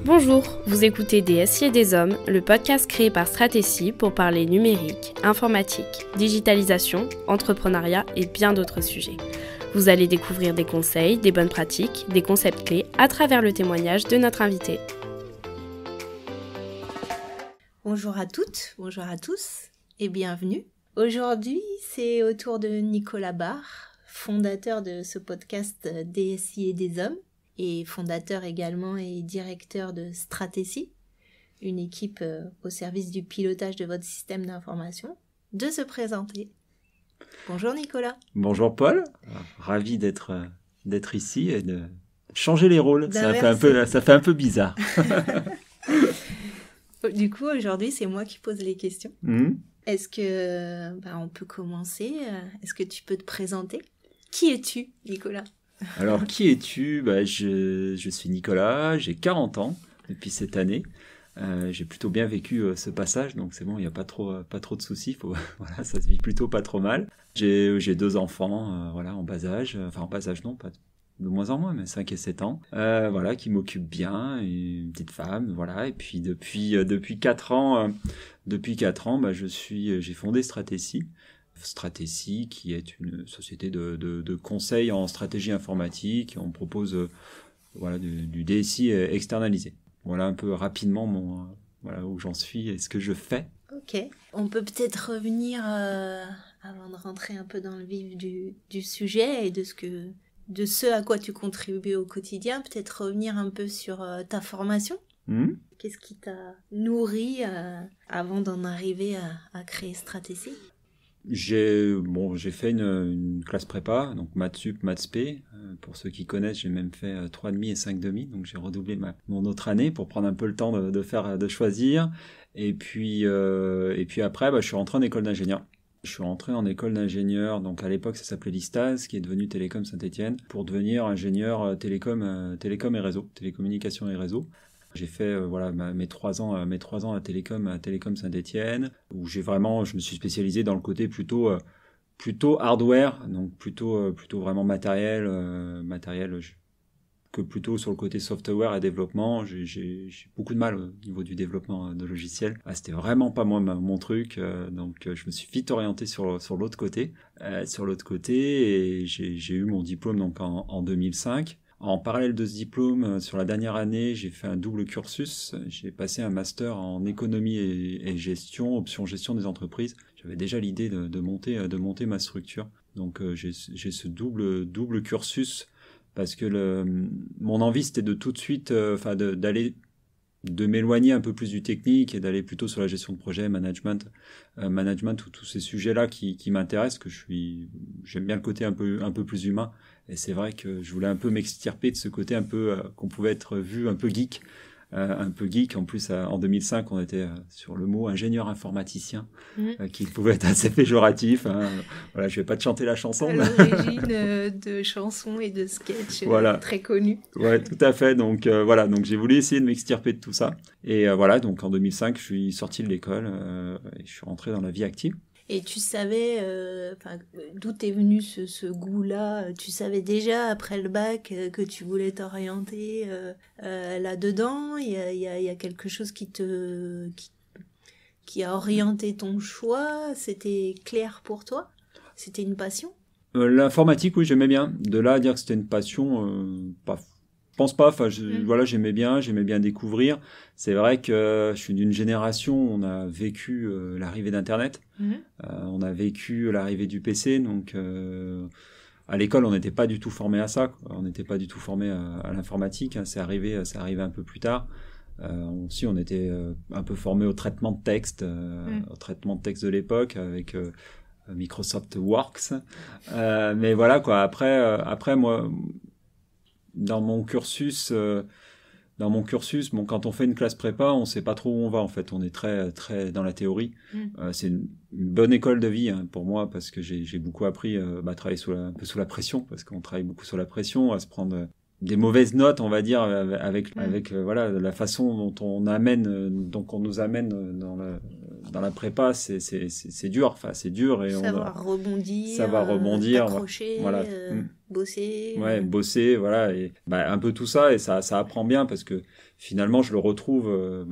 Bonjour, vous écoutez Des SI et des Hommes, le podcast créé par Stratégie pour parler numérique, informatique, digitalisation, entrepreneuriat et bien d'autres sujets. Vous allez découvrir des conseils, des bonnes pratiques, des concepts clés à travers le témoignage de notre invité. Bonjour à toutes, bonjour à tous et bienvenue. Aujourd'hui, c'est au tour de Nicolas Barre, fondateur de ce podcast Des SI et des Hommes et fondateur également et directeur de Stratégie, une équipe au service du pilotage de votre système d'information, de se présenter. Bonjour Nicolas. Bonjour Paul, ravi d'être ici et de changer les rôles. Ça fait un peu bizarre. Du coup, aujourd'hui, c'est moi qui pose les questions. Est-ce que on peut commencer? Est-ce que tu peux te présenter? Qui es-tu, Nicolas? Alors, qui es-tu? Je suis Nicolas, j'ai 40 ans depuis cette année. J'ai plutôt bien vécu ce passage, donc c'est bon, il n'y a pas trop de soucis. Voilà, ça se vit plutôt pas trop mal. J'ai 2 enfants, en bas âge. Enfin, en bas âge, non, pas de moins en moins, mais 5 et 7 ans. Qui m'occupent bien, et une petite femme, voilà. Et puis depuis 4 ans, j'ai fondé Stratégie. Stratégie, qui est une société de conseil en stratégie informatique. On propose du DSI externalisé. Voilà un peu rapidement où j'en suis et ce que je fais. Ok. On peut peut-être revenir, avant de rentrer un peu dans le vif du sujet et de ce à quoi tu contribues au quotidien, peut-être revenir un peu sur ta formation. Qu'est-ce qui t'a nourri avant d'en arriver à créer Stratégie? J'ai fait une classe prépa, donc maths sup, maths spé. Pour ceux qui connaissent, j'ai même fait 3,5 et 5,5, donc j'ai redoublé mon autre année pour prendre un peu le temps de choisir. Et puis après, je suis rentré en école d'ingénieur. Je suis rentré en école d'ingénieur, donc à l'époque ça s'appelait l'ISTAS, qui est devenu Télécom Saint-Étienne, pour devenir ingénieur télécom et réseau, télécommunications et réseau. J'ai fait mes 3 ans à Télécom Saint-Étienne, où je me suis spécialisé dans le côté plutôt hardware, donc plutôt vraiment matériel que plutôt sur le côté software et développement. J'ai beaucoup de mal au niveau du développement de logiciels. C'était vraiment pas moi mon truc, donc je me suis vite orienté sur l'autre côté. Et j'ai eu mon diplôme donc en 2005. En parallèle de ce diplôme, sur la dernière année, j'ai fait un double cursus. J'ai passé un master en économie et gestion, option gestion des entreprises. J'avais déjà l'idée de monter ma structure. Donc j'ai ce double cursus parce que mon envie c'était de tout de suite, de m'éloigner un peu plus du technique et d'aller plutôt sur la gestion de projet, management ou tous ces sujets-là qui m'intéressent, j'aime bien le côté un peu plus humain. Et c'est vrai que je voulais un peu m'extirper de ce côté un peu qu'on pouvait être vu un peu geek. En plus, en 2005, on était sur le mot ingénieur informaticien, qui pouvait être assez péjoratif. Voilà, je vais pas te chanter la chanson. À l'origine de chansons et de sketchs très connus. Ouais, tout à fait. Donc donc j'ai voulu essayer de m'extirper de tout ça. Et donc en 2005, je suis sorti de l'école et je suis rentré dans la vie active. Et tu savais d'où t'es venu ce goût-là? Tu savais déjà après le bac que tu voulais t'orienter là-dedans? Il y a quelque chose qui a orienté ton choix? C'était clair pour toi? C'était une passion? L'informatique, oui, j'aimais bien. De là à dire que c'était une passion, je pense pas. J'aimais bien découvrir. C'est vrai que je suis d'une génération où on a vécu l'arrivée d'Internet. On a vécu l'arrivée du PC. Donc, à l'école, on n'était pas du tout formé à ça, quoi. On n'était pas du tout formé à l'informatique. C'est arrivé un peu plus tard. Aussi, on était un peu formé au traitement de texte, de l'époque avec Microsoft Works. Mais voilà, quoi. Après moi. Dans mon cursus, quand on fait une classe prépa, on sait pas trop où on va en fait. On est très très dans la théorie. C'est une bonne école de vie pour moi parce que j'ai beaucoup appris à travailler un peu sous la pression, parce qu'on travaille beaucoup sous la pression, à se prendre des mauvaises notes, on va dire, avec la façon dont on nous amène dans la prépa, c'est dur. Enfin, c'est dur et savoir rebondir, accrocher. voilà. bosser. Ouais, bosser, voilà, et un peu tout ça, et ça apprend bien parce que finalement je le retrouve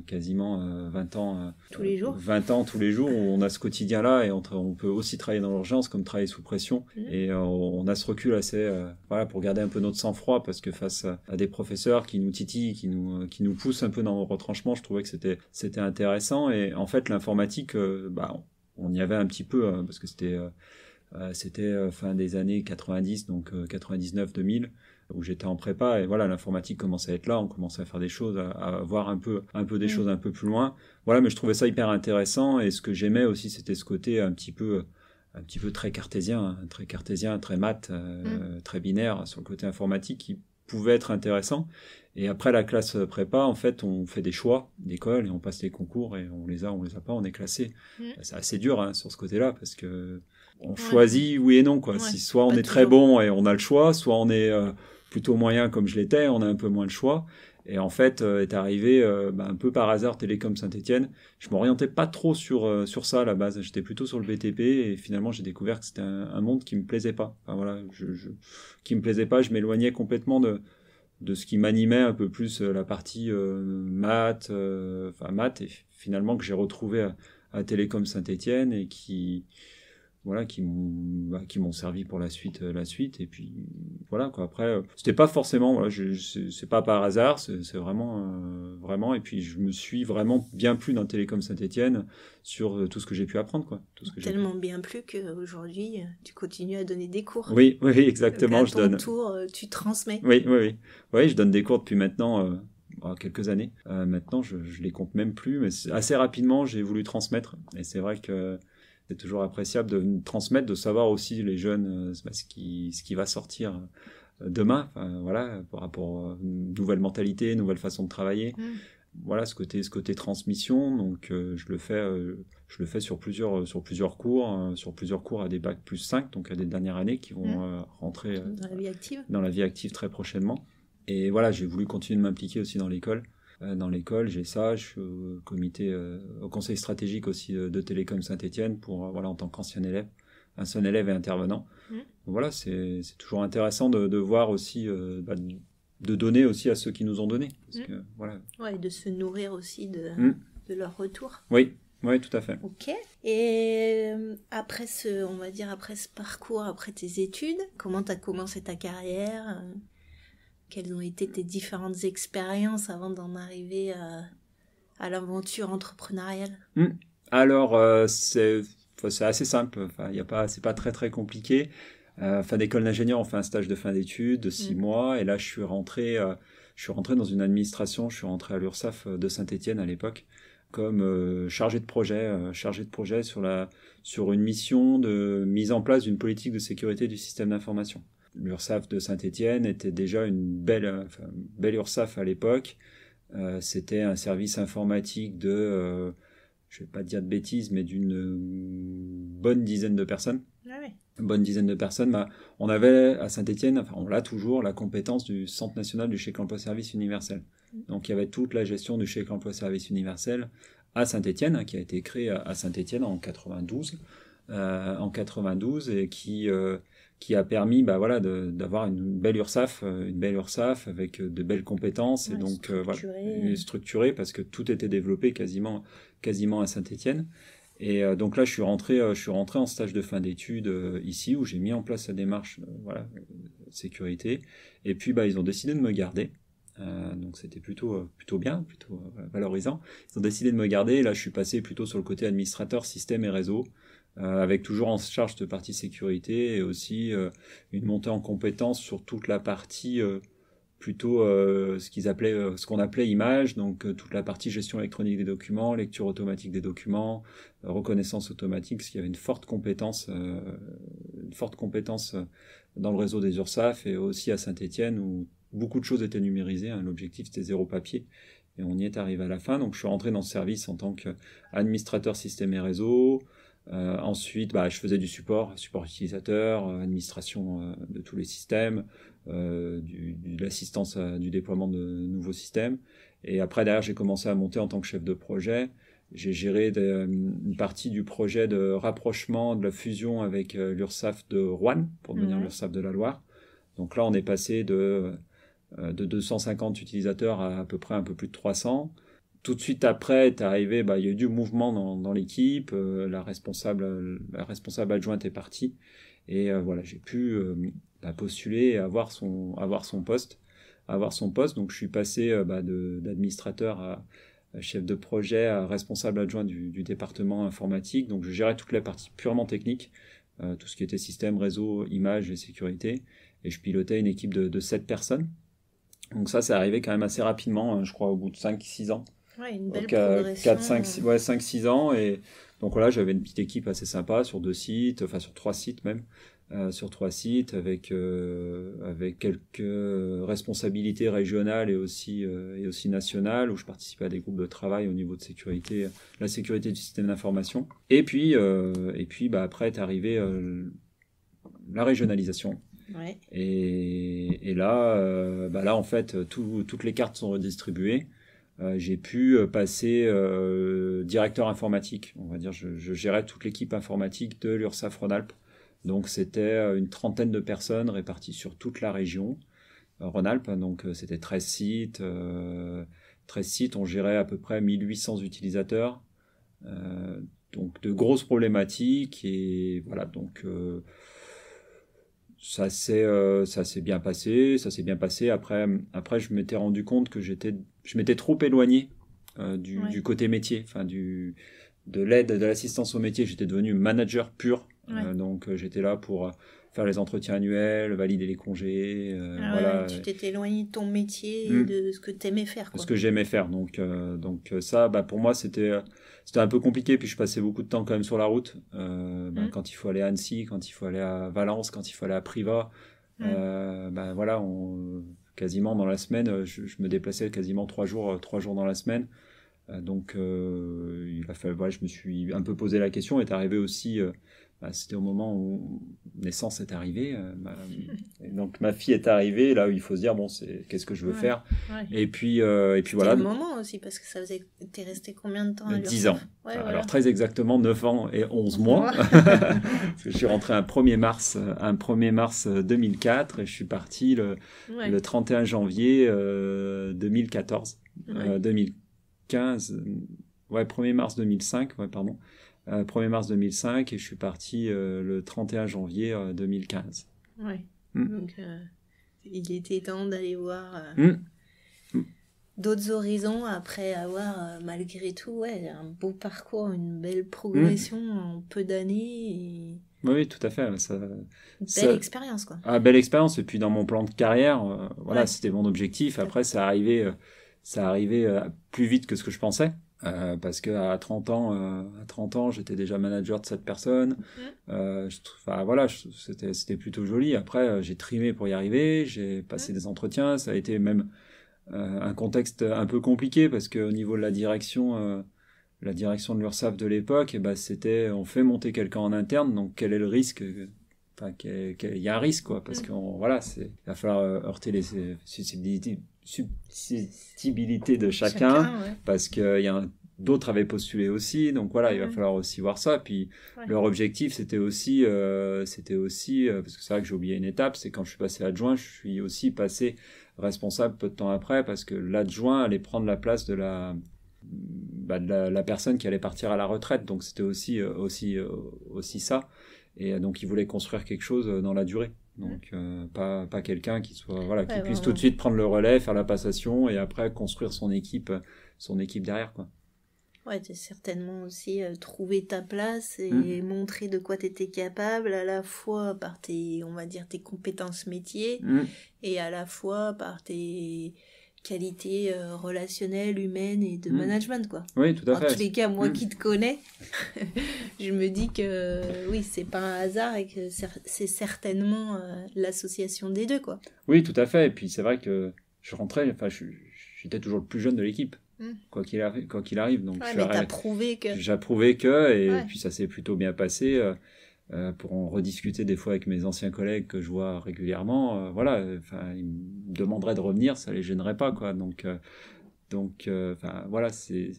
quasiment 20 ans, tous les jours. 20 ans tous les jours où on a ce quotidien-là et on peut aussi travailler dans l'urgence comme travailler sous pression et on a ce recul assez, pour garder un peu notre sang-froid parce que face à des professeurs qui nous titillent, qui nous poussent un peu dans nos retranchements, je trouvais que c'était intéressant et en fait l'informatique, on y avait un petit peu parce que c'était fin des années 90, donc 99-2000, où j'étais en prépa, et voilà, l'informatique commençait à être là, on commençait à faire des choses, à voir un peu des choses un peu plus loin. Voilà, mais je trouvais ça hyper intéressant, et ce que j'aimais aussi, c'était ce côté un petit peu très cartésien, très maths, très binaire, sur le côté informatique, qui pouvait être intéressant. Et après la classe prépa, en fait, on fait des choix d'école, et on passe les concours, et on les a pas, on est classé. C'est assez dur sur ce côté-là, parce que on choisit oui et non, quoi. Si soit on est très bon et on a le choix, soit on est plutôt moyen comme je l'étais, on a un peu moins le choix. Et en fait, est arrivé un peu par hasard Télécom Saint-Étienne. Je m'orientais pas trop sur ça à la base. J'étais plutôt sur le BTP et finalement j'ai découvert que c'était un monde qui me plaisait pas. Enfin, voilà, qui me plaisait pas. Je m'éloignais complètement de ce qui m'animait un peu plus la partie maths et finalement que j'ai retrouvé à Télécom Saint-Étienne et qui m'ont servi pour la suite et puis voilà quoi. Après c'était pas forcément c'est pas par hasard, c'est vraiment et puis je me suis vraiment bien plu dans Télécom Saint-Étienne sur tout ce que j'ai pu apprendre quoi, tellement bien plu qu'aujourd'hui tu continues à donner des cours. Oui exactement. Donc à ton tour tu transmets. Oui je donne des cours depuis maintenant quelques années. Maintenant je les compte même plus, mais assez rapidement j'ai voulu transmettre et c'est vrai que c'est toujours appréciable de transmettre, de savoir aussi les jeunes ce qui va sortir demain, par rapport à une nouvelle mentalité, une nouvelle façon de travailler. Voilà, ce côté transmission. Donc je le fais sur plusieurs cours à des bacs plus 5, donc à des dernières années qui vont rentrer dans la vie active très prochainement. Et voilà, j'ai voulu continuer de m'impliquer aussi dans l'école. Dans l'école, j'ai ça, je suis au conseil stratégique aussi de Télécom Saint-Étienne en tant qu'ancien élève et intervenant. Donc voilà, c'est toujours intéressant de voir aussi, de donner aussi à ceux qui nous ont donné. Parce que, voilà. Ouais, et de se nourrir aussi de leur retour. Oui, tout à fait. Ok. Et après ce parcours, après tes études, comment tu as commencé ta carrière ? Quelles ont été tes différentes expériences avant d'en arriver à l'aventure entrepreneuriale ? Alors, c'est assez simple. C'est pas très très compliqué. Fin d'école d'ingénieur, on fait un stage de fin d'études de 6 mois. Et là, je suis rentré dans une administration. Je suis rentré à l'URSSAF de Saint-Étienne à l'époque comme chargé de projet sur une mission de mise en place d'une politique de sécurité du système d'information. L'URSSAF de Saint-Étienne était déjà une belle URSSAF à l'époque. C'était un service informatique de, je ne vais pas dire de bêtises, mais d'une bonne dizaine de personnes. Ah oui. Une bonne dizaine de personnes. On avait à Saint-Étienne, on l'a toujours, la compétence du Centre national du chèque emploi-service universel. Donc il y avait toute la gestion du chèque emploi-service universel à Saint-Étienne, qui a été créé à Saint-Étienne en 92. Et qui a permis d'avoir une belle URSSAF avec de belles compétences et donc structurée parce que tout était développé quasiment à Saint-Étienne. Et donc là je suis rentré en stage de fin d'études ici où j'ai mis en place la démarche sécurité et puis ils ont décidé de me garder. Donc c'était plutôt bien, plutôt valorisant. Ils ont décidé de me garder et là je suis passé plutôt sur le côté administrateur système et réseau. Avec toujours en charge de partie sécurité et aussi une montée en compétences sur toute la partie plutôt ce qu'on appelait image, donc toute la partie gestion électronique des documents, lecture automatique des documents, reconnaissance automatique, parce qu'il y avait une forte compétence dans le réseau des URSSAF et aussi à Saint-Étienne où beaucoup de choses étaient numérisées. L'objectif c'était 0 papier. Et on y est arrivé à la fin, donc je suis rentré dans ce service en tant qu'administrateur système et réseau. Ensuite, je faisais du support utilisateur, administration de tous les systèmes, de l'assistance du déploiement de nouveaux systèmes. Et après, derrière, j'ai commencé à monter en tant que chef de projet. J'ai géré une partie du projet de rapprochement de la fusion avec l'URSSAF de Roanne, pour devenir l'URSSAF de la Loire. Donc là, on est passé de 250 utilisateurs à peu près un peu plus de 300. Tout de suite après, il y a eu du mouvement dans l'équipe, la responsable adjointe est partie, et voilà, j'ai pu postuler et avoir son poste. Donc je suis passé d'administrateur à chef de projet, à responsable adjoint du département informatique. Donc je gérais toute la partie purement technique, tout ce qui était système, réseau, images et sécurité. Et je pilotais une équipe de 7 personnes. Donc ça, c'est arrivé quand même assez rapidement, je crois au bout de 5-6 ans. Ouais, une belle progression. 5-6 ans. Et donc voilà, j'avais une petite équipe assez sympa sur 2 sites, enfin sur 3 sites même. Sur 3 sites avec quelques responsabilités régionales et aussi nationales, où je participais à des groupes de travail au niveau de sécurité, la sécurité du système d'information. Et puis après est arrivée la régionalisation. Ouais. Et là en fait toutes les cartes sont redistribuées. J'ai pu passer directeur informatique, on va dire. Je gérais toute l'équipe informatique de l'URSSAF Rhône-Alpes. Donc c'était une 30aine de personnes réparties sur toute la région Rhône-Alpes. Donc c'était 13 sites. 13 sites, on gérait à peu près 1800 utilisateurs. Donc de grosses problématiques. Et voilà, donc ça s'est bien passé. Après, je m'étais rendu compte que je m'étais trop éloigné du côté métier, enfin de l'aide, de l'assistance au métier. J'étais devenu manager pur. Donc j'étais là pour faire les entretiens annuels, valider les congés. Voilà. Tu t'étais éloigné de ton métier et de ce que tu aimais faire. Ce que j'aimais faire. Donc ça, pour moi, c'était un peu compliqué. Puis je passais beaucoup de temps quand même sur la route. Quand il faut aller à Annecy, quand il faut aller à Valence, quand il faut aller à Privas. Voilà, quasiment dans la semaine, je me déplaçais quasiment 3 jours dans la semaine. Donc il a fallu, je me suis un peu posé la question. Est arrivé aussi, c'était au moment où naissance est arrivée, donc ma fille est arrivée, là où il faut se dire qu'est-ce que je veux faire. Et puis voilà. C'était le moment aussi, parce que t'es resté combien de temps à 10 ans. Ouais, alors voilà. Très exactement 9 ans et 11 mois. Parce que je suis rentré un 1er mars 2004 et je suis parti le 31 janvier 2014. 2015, 1er mars 2005, pardon. 1er mars 2005 et je suis parti le 31 janvier 2015. Ouais. Donc il était temps d'aller voir d'autres horizons après avoir malgré tout un beau parcours, une belle progression en peu d'années. Oui, tout à fait. Belle expérience, quoi. Belle expérience. Et puis dans mon plan de carrière, c'était mon objectif. Après, ça arrivait plus vite que ce que je pensais. Parce qu'à 30 ans, j'étais déjà manager de 7 personnes. C'était plutôt joli. Après, j'ai trimé pour y arriver. J'ai passé des entretiens. Ça a été même un contexte un peu compliqué parce qu'au niveau de la direction de l'URSSAF de l'époque, c'était on fait monter quelqu'un en interne. Donc, quel est le risque ? Il y a un risque, quoi, parce qu'il va falloir heurter les susceptibilités de chacun parce que d'autres avaient postulé aussi, donc voilà, il va falloir aussi voir ça. Puis leur objectif, c'était aussi parce que c'est vrai que j'ai oublié une étape, c'est quand je suis passé adjoint, je suis aussi passé responsable peu de temps après, parce que l'adjoint allait prendre la place de la personne qui allait partir à la retraite, donc c'était aussi ça. Et donc, ils voulaient construire quelque chose dans la durée. Donc, pas quelqu'un qui soit, qui puisse tout de suite prendre le relais, faire la passation et après construire son équipe derrière, quoi. Ouais, t'as certainement aussi trouvé ta place et montrer de quoi t'étais capable, à la fois par tes compétences métiers et à la fois par tes qualités relationnelles, humaines et de management, quoi. Oui, tout à fait. En tous les cas, moi qui te connais, je me dis que oui, c'est pas un hasard et que c'est certainement l'association des deux, quoi. Oui, tout à fait. Et puis c'est vrai que j'étais toujours le plus jeune de l'équipe, quoi qu'il arrive. Donc mais t'as prouvé que... J'ai prouvé que, puis ça s'est plutôt bien passé. Pour en rediscuter des fois avec mes anciens collègues que je vois régulièrement, ils me demanderaient de revenir, ça les gênerait pas, quoi. Donc,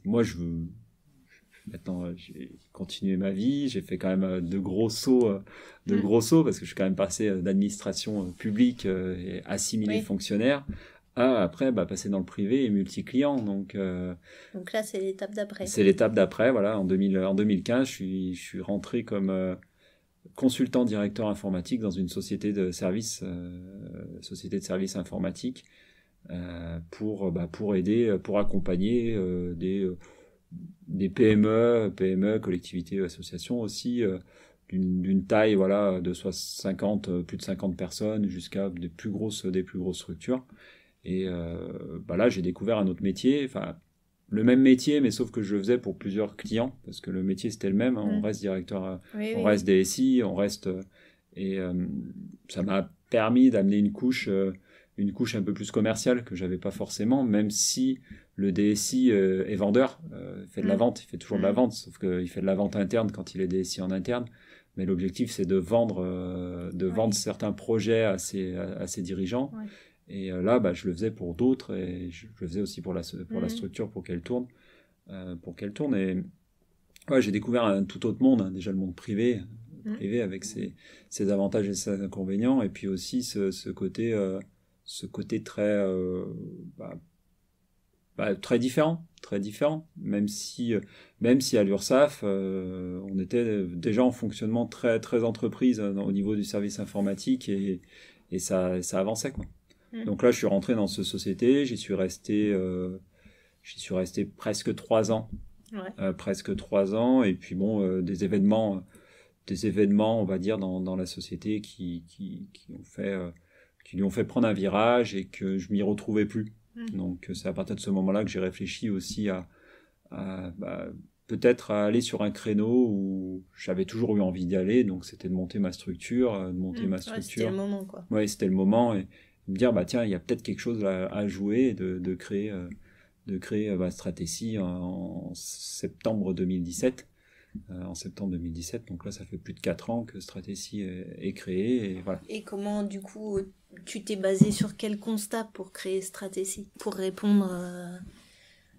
moi Maintenant, j'ai continué ma vie. J'ai fait quand même de gros sauts, parce que je suis quand même passé d'administration publique et assimilé fonctionnaire à après passer dans le privé et multi-client. Donc là, c'est l'étape d'après. C'est l'étape d'après. Voilà, en 2015, je suis rentré comme consultant directeur informatique dans une société de services informatiques pour aider, pour accompagner des PME, collectivités, associations aussi, d'une taille de plus de 50 personnes jusqu'à des plus grosses structures. Et là, j'ai découvert un autre métier, le même métier, mais sauf que je le faisais pour plusieurs clients, parce que le métier c'était le même, on reste directeur, reste DSI, on reste... Et ça m'a permis d'amener une couche un peu plus commerciale que j'avais pas forcément, même si le DSI est vendeur, fait de la vente, il fait toujours de la vente, sauf qu'il fait de la vente interne quand il est DSI en interne. Mais l'objectif, c'est de vendre certains projets à ses dirigeants. Ouais. Et là, je le faisais pour d'autres, et je le faisais aussi pour la structure, pour qu'elle tourne. Et j'ai découvert un tout autre monde, déjà le monde privé avec ses avantages et ses inconvénients, et puis aussi ce côté très très différent, même si à l'URSSAF on était déjà en fonctionnement très très entreprise au niveau du service informatique, et ça avançait, quoi. Donc là, je suis rentré dans cette société, j'y suis resté presque 3 ans. Et puis des événements, on va dire, dans la société qui lui ont fait prendre un virage et que je m'y retrouvais plus. Donc c'est à partir de ce moment-là que j'ai réfléchi aussi à peut-être à aller sur un créneau où j'avais toujours eu envie d'y aller, donc c'était de monter ma structure, c'était le moment, quoi. Ouais, c'était le moment, et me dire tiens, il y a peut-être quelque chose à jouer, de créer Stratecy en septembre 2017. Donc là, ça fait plus de 4 ans que Stratecy est créé, et voilà. Et comment, du coup, tu t'es basé sur quel constat pour créer Stratecy, pour répondre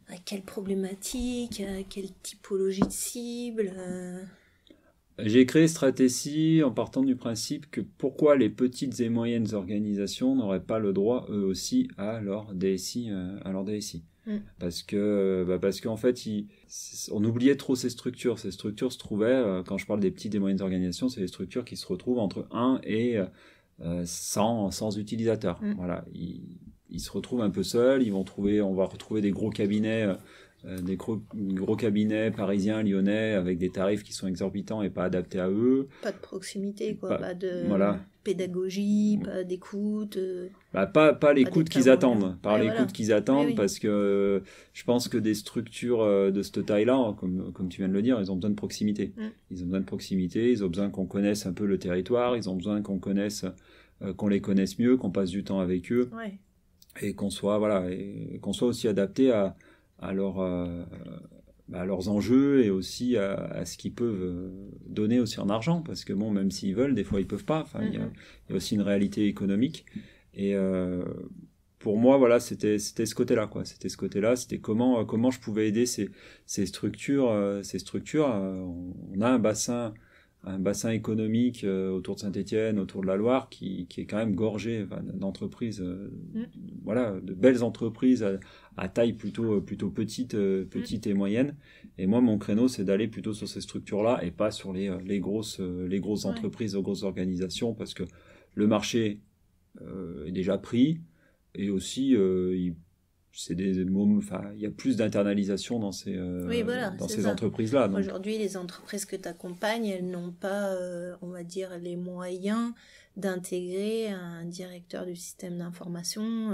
à quelle problématique, à quelle typologie de cible J'ai créé Stratecy en partant du principe que pourquoi les petites et moyennes organisations n'auraient pas le droit, eux aussi, à leur DSI. Parce qu'en fait, on oubliait trop ces structures. Ces structures se trouvaient, quand je parle des petites et moyennes organisations, c'est des structures qui se retrouvent entre 1 et 100 utilisateurs. Voilà, ils se retrouvent un peu seuls. On va retrouver des gros cabinets. Des gros cabinets parisiens, lyonnais, avec des tarifs qui sont exorbitants et pas adaptés à eux. Pas de proximité, quoi. Pas de pédagogie, pas d'écoute. Pas l'écoute qu'ils attendent. Qu'ils attendent, parce que je pense que des structures de cette taille-là, comme tu viens de le dire, ils ont besoin de proximité. Ils ont besoin de proximité, ils ont besoin qu'on connaisse un peu le territoire, ils ont besoin qu'on les connaisse mieux, qu'on passe du temps avec eux. Ouais. Et qu'on soit aussi adapté à leurs enjeux, et aussi à ce qu'ils peuvent donner aussi en argent, parce que même s'ils veulent, des fois ils peuvent pas. Il y a aussi une réalité économique, et pour moi, voilà, c'était ce côté-là, quoi. C'était comment je pouvais aider ces structures. On a un bassin économique autour de Saint-Étienne, autour de la Loire, qui est quand même gorgé d'entreprises, de belles entreprises à taille plutôt petite et moyenne. Et moi, mon créneau, c'est d'aller plutôt sur ces structures-là, et pas sur les grosses entreprises, les grosses organisations, parce que le marché est déjà pris, et aussi il y a plus d'internalisation dans ces entreprises-là. Donc. Aujourd'hui, les entreprises que tu accompagnes, elles n'ont pas, on va dire, les moyens d'intégrer un directeur du système d'information,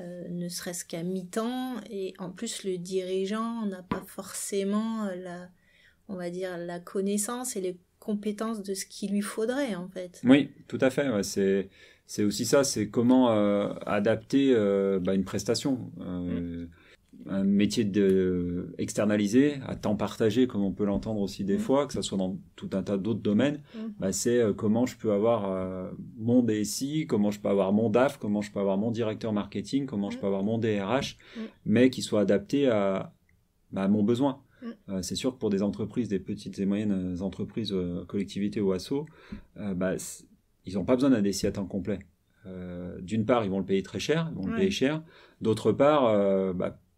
ne serait-ce qu'à mi-temps. Et en plus, le dirigeant n'a pas forcément la connaissance et les compétences de ce qu'il lui faudrait, en fait. Oui, tout à fait. Ouais, c'est aussi ça, c'est comment adapter une prestation, un métier externalisé, à temps partagé, comme on peut l'entendre aussi des fois, que ce soit dans tout un tas d'autres domaines. C'est comment je peux avoir mon DSI, comment je peux avoir mon DAF, comment je peux avoir mon directeur marketing, comment je peux avoir mon DRH, mais qui soit adapté à mon besoin. C'est sûr que pour des entreprises, des petites et moyennes entreprises, collectivités ou assos, ils n'ont pas besoin d'un DSI à temps complet. D'une part, ils vont le payer très cher, ils vont le payer cher. D'autre part,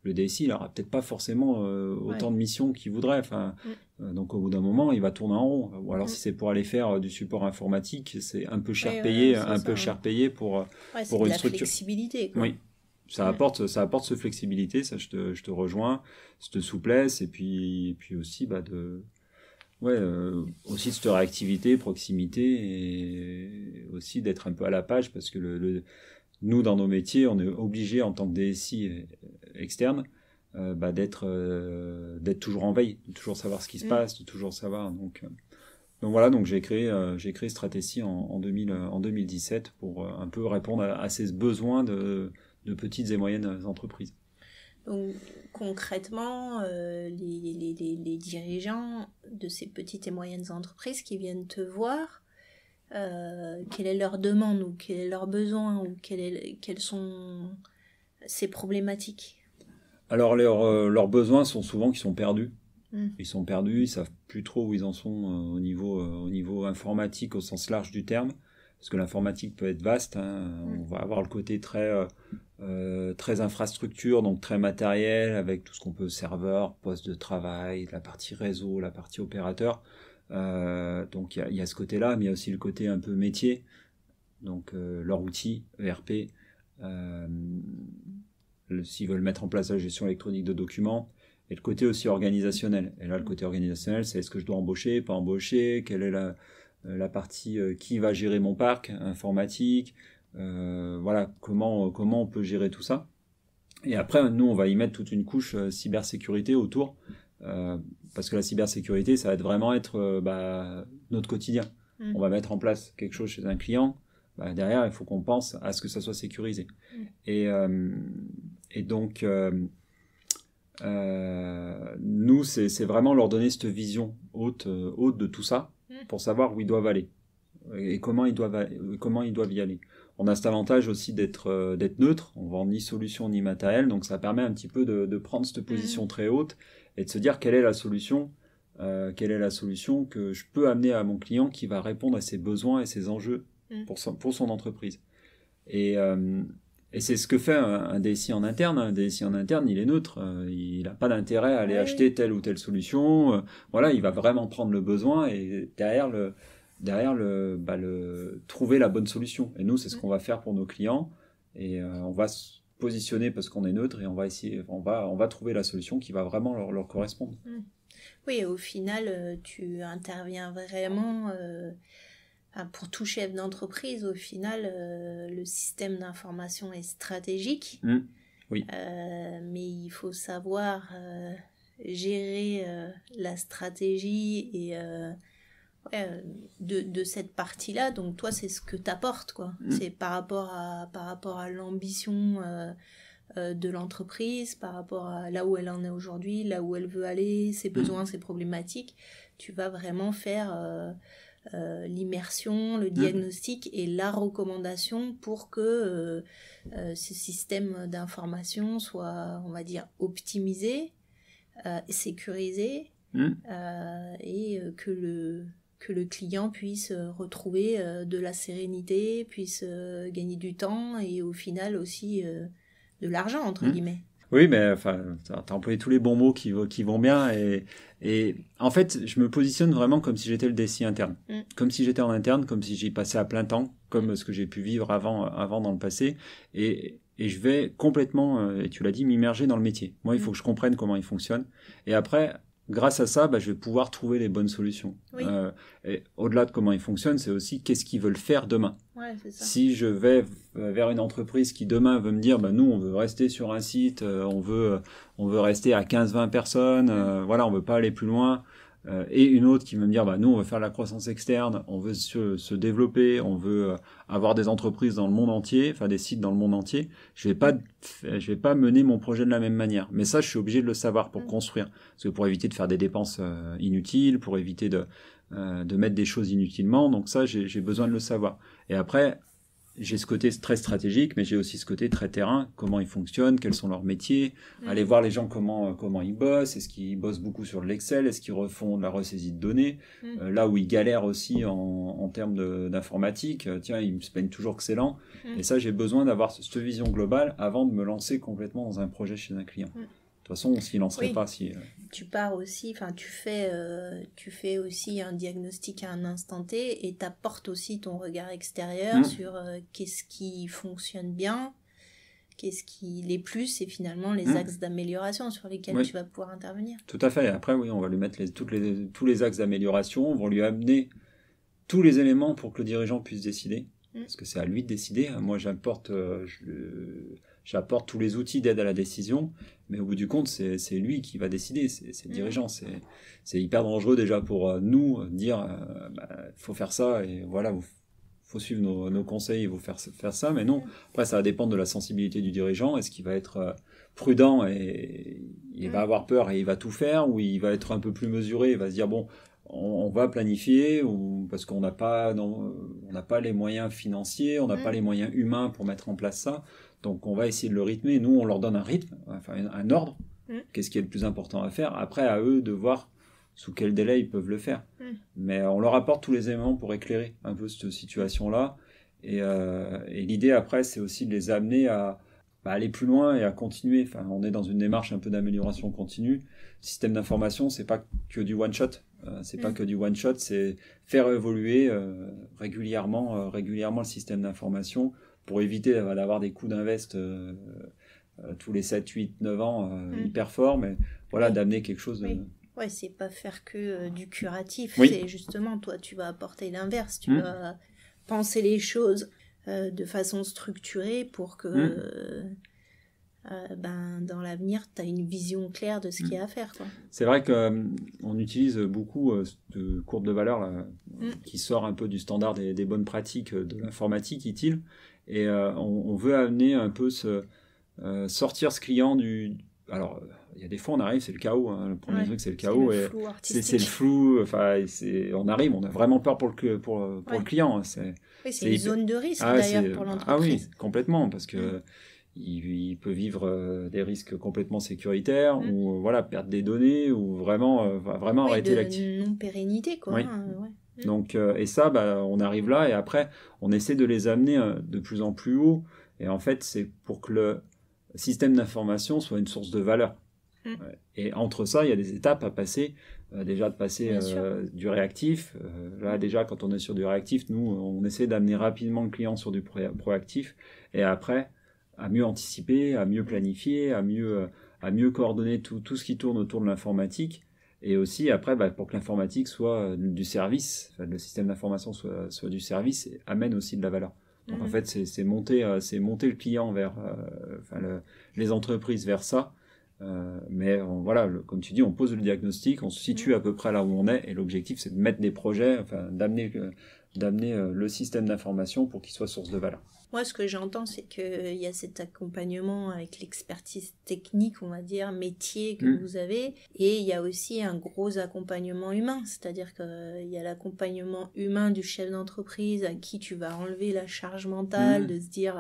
le DSI, il n'aura peut-être pas forcément autant de missions qu'il voudrait. Donc, au bout d'un moment, il va tourner en rond. Ou alors, si c'est pour aller faire du support informatique, c'est un peu cher payé pour une structure. La flexibilité, quoi. Oui, ça apporte cette flexibilité, ça, je te rejoins, cette souplesse, et puis aussi aussi de cette réactivité, proximité, et aussi d'être un peu à la page, parce que nous, dans nos métiers, on est obligé, en tant que DSI externe, d'être toujours en veille, de toujours savoir ce qui se passe, de toujours savoir. Donc voilà, donc j'ai créé Stratecy en 2017 pour un peu répondre à ces besoins de petites et moyennes entreprises. Donc concrètement, les dirigeants de ces petites et moyennes entreprises qui viennent te voir, quelle est leur demande ou quel est leur besoin ou quelles sont ces problématiques? Alors leurs besoins sont souvent qu'ils sont perdus. Ils sont perdus, ils savent plus trop où ils en sont au niveau informatique au sens large du terme, parce que l'informatique peut être vaste. On va avoir le côté très infrastructure, donc très matériel, avec tout ce qu'on peut, serveur, poste de travail, la partie réseau, la partie opérateur. Donc il y a ce côté-là, mais il y a aussi le côté un peu métier, donc leur outil, ERP, s'ils veulent mettre en place la gestion électronique de documents, et le côté aussi organisationnel. Et là, le côté organisationnel, c'est est-ce que je dois embaucher, pas embaucher, quelle est la partie qui va gérer mon parc informatique, voilà, comment on peut gérer tout ça. Et après, nous, on va y mettre toute une couche cybersécurité autour, parce que la cybersécurité, ça va vraiment être notre quotidien. On va mettre en place quelque chose chez un client, derrière, il faut qu'on pense à ce que ça soit sécurisé. Et donc, nous, c'est vraiment leur donner cette vision haute de tout ça, pour savoir où ils doivent aller et comment ils doivent y aller. On a cet avantage aussi d'être neutre, on vend ni solution ni matériel, donc ça permet un petit peu de prendre cette position très haute et de se dire quelle est la solution que je peux amener à mon client qui va répondre à ses besoins et ses enjeux pour son entreprise. Et c'est ce que fait un DSI en interne. Un DSI en interne, il est neutre. Il n'a pas d'intérêt à aller acheter telle ou telle solution. Voilà, il va vraiment prendre le besoin et derrière trouver la bonne solution. Et nous, c'est ce qu'on va faire pour nos clients. Et on va se positionner parce qu'on est neutre et on va trouver la solution qui va vraiment leur correspondre. Oui, au final, tu interviens vraiment... pour tout chef d'entreprise, au final, le système d'information est stratégique. Oui. Mais il faut savoir gérer la stratégie et de cette partie-là. Donc toi, c'est ce que t'apportes, quoi. C'est par rapport à l'ambition de l'entreprise, par rapport à là où elle en est aujourd'hui, là où elle veut aller, ses besoins, ses problématiques. Tu vas vraiment faire... l'immersion, le diagnostic et la recommandation pour que ce système d'information soit, on va dire, optimisé, sécurisé, et que le client puisse retrouver de la sérénité, puisse gagner du temps et au final aussi de l'argent, entre guillemets. Oui, mais enfin, t'as employé tous les bons mots qui vont bien et en fait, je me positionne vraiment comme si j'étais le DSI interne, comme si j'étais en interne, comme si j'y passais à plein temps, comme ce que j'ai pu vivre avant dans le passé, et je vais complètement, et tu l'as dit, m'immerger dans le métier. Moi, il faut que je comprenne comment il fonctionne, et après, grâce à ça, je vais pouvoir trouver les bonnes solutions. Oui. Et au-delà de comment ils fonctionnent, c'est aussi qu'est-ce qu'ils veulent faire demain. Ouais, c'est ça. Si je vais vers une entreprise qui demain veut me dire, nous, on veut rester sur un site, on veut rester à 15-20 personnes, voilà, on veut pas aller plus loin. Et une autre qui veut me dire, nous, on veut faire de la croissance externe, on veut se développer, on veut avoir des entreprises dans le monde entier, enfin des sites dans le monde entier. Je vais pas mener mon projet de la même manière. Mais ça, je suis obligé de le savoir pour construire. Parce que pour éviter de faire des dépenses inutiles, pour éviter de mettre des choses inutilement. Donc ça, j'ai besoin de le savoir. Et après, j'ai ce côté très stratégique, mais j'ai aussi ce côté très terrain, comment ils fonctionnent, quels sont leurs métiers, aller voir les gens comment ils bossent, est-ce qu'ils bossent beaucoup sur de l'Excel, est-ce qu'ils refont de la ressaisie de données, là où ils galèrent aussi en termes d'informatique, tiens, ils me se plaignent toujours que c'est lent, et ça, j'ai besoin d'avoir cette vision globale avant de me lancer complètement dans un projet chez un client. De toute façon, on s'y lancerait pas si... Tu pars aussi, tu fais aussi un diagnostic à un instant T et t'apportes aussi ton regard extérieur sur qu'est-ce qui fonctionne bien, les plus et finalement les axes d'amélioration sur lesquels tu vas pouvoir intervenir. Tout à fait. Après, oui, on va lui mettre tous les axes d'amélioration, on va lui amener tous les éléments pour que le dirigeant puisse décider. Parce que c'est à lui de décider. Moi, j'apporte tous les outils d'aide à la décision, mais au bout du compte, c'est lui qui va décider, c'est le dirigeant. C'est hyper dangereux déjà pour nous dire faut faire ça, et voilà, faut suivre nos conseils, il faut faire ça, mais non. Après, ça va dépendre de la sensibilité du dirigeant. Est-ce qu'il va être prudent et il va avoir peur et il va tout faire, ou il va être un peu plus mesuré, il va se dire bon, on va planifier, ou parce qu'on n'a pas les moyens financiers, on n'a pas les moyens humains pour mettre en place ça, donc on va essayer de le rythmer. Nous, on leur donne un rythme, enfin un ordre, qu'est-ce qui est le plus important à faire, après à eux de voir sous quel délai ils peuvent le faire, mais on leur apporte tous les éléments pour éclairer un peu cette situation-là, et l'idée après, c'est aussi de les amener à aller plus loin et à continuer. Enfin, on est dans une démarche un peu d'amélioration continue. Le système d'information, c'est pas que du one-shot. C'est pas que du one-shot, c'est faire évoluer régulièrement le système d'information pour éviter d'avoir des coûts d'invest tous les 7, 8, 9 ans hyper forts, mais voilà, d'amener quelque chose de... Ouais, c'est pas faire que du curatif, Oui. C'est justement, toi, tu vas apporter l'inverse, tu vas penser les choses de façon structurée pour que dans l'avenir, tu as une vision claire de ce qu'il y a à faire, quoi. C'est vrai qu'on utilise beaucoup de courbe de valeur là, qui sort un peu du standard des bonnes pratiques de l'informatique utile, et on veut amener un peu sortir ce client du... Alors, il y a des fois, on arrive, c'est le chaos. Hein. Le premier truc, c'est le chaos. C'est le flou. Enfin, on arrive, on a vraiment peur pour le client. C'est une zone de risque, d'ailleurs, pour l'entreprise. Ah oui, complètement, parce que il peut vivre des risques complètement sécuritaires, ou perdre des données, ou vraiment arrêter l'activité. Non-pérennité, quoi. Oui. Donc, et ça, on arrive là, et après, on essaie de les amener de plus en plus haut. Et en fait, c'est pour que le système d'information soit une source de valeur. Et entre ça, il y a des étapes à passer. Déjà de passer du réactif. Là, déjà, quand on est sur du réactif, nous, on essaie d'amener rapidement le client sur du proactif. Et après, à mieux anticiper, à mieux planifier, à mieux coordonner tout ce qui tourne autour de l'informatique. Et aussi, après, pour que l'informatique soit du service, le système d'information soit du service, et amène aussi de la valeur. Donc en fait, c'est monter le client vers les entreprises vers ça. Mais comme tu dis, on pose le diagnostic, on se situe à peu près là où on est, et l'objectif, c'est de mettre des projets, d'amener le système d'information pour qu'il soit source de valeur. Moi, ce que j'entends, c'est qu'il y a cet accompagnement avec l'expertise technique, on va dire, métier que vous avez, et il y a aussi un gros accompagnement humain, c'est-à-dire qu'il y a l'accompagnement humain du chef d'entreprise à qui tu vas enlever la charge mentale de se dire...